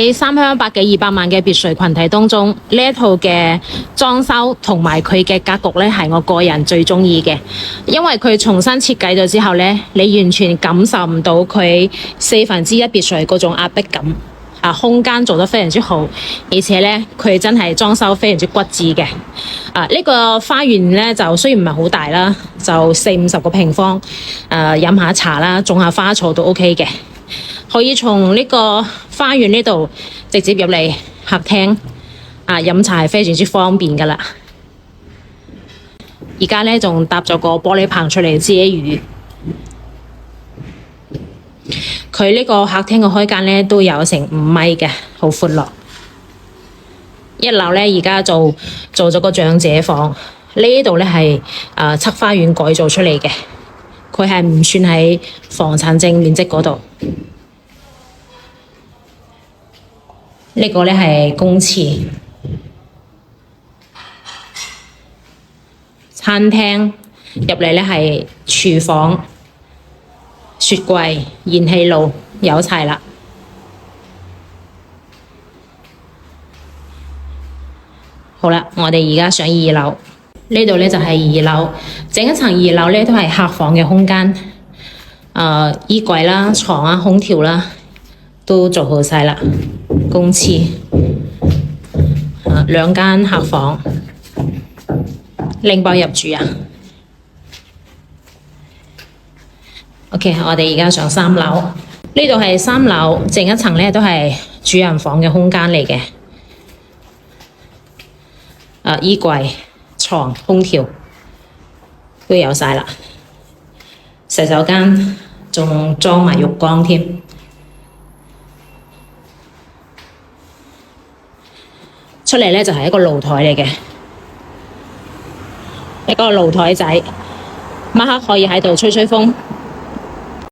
喺三鄉百幾200萬嘅別墅群體當中，呢一套嘅裝修同埋佢嘅格局咧，係我個人最中意嘅，因為佢重新設計咗之後咧，你完全感受唔到佢1/4別墅嗰種壓迫感。空間做得非常之好，而且咧佢真係裝修非常之骨緻嘅。呢個花園咧就雖然唔係好大啦，就40-50個平方，飲下茶啦，種下花草都 OK 嘅。可以從呢個花園呢度直接入嚟客廳，飲茶係非常之方便噶啦。而家咧仲搭咗個玻璃棚出嚟遮雨。佢呢個客廳嘅開間咧都有成5米嘅，好闊落。一樓咧而家做咗個長者房，呢度咧係側花園改造出嚟嘅，佢係唔算喺房產證面積嗰度。呢個咧係公廁、餐廳，入嚟咧係廚房。雪櫃、燃氣爐有齊啦。好啦，我哋而家上2樓，呢度咧就係2樓，整一層2樓咧都係客房嘅空間。衣櫃啦、床啊、空調啦，都做好晒啦。公廁，2間客房，拎包入住啊！OK， 我哋而家上3樓，呢度係3樓，整一層咧都係主人房嘅空間嚟嘅。衣櫃、床、空調都有晒啦。洗手間仲裝埋浴缸添。出嚟咧就係一個露台嚟嘅，一個露台仔，晚黑可以喺度吹吹風，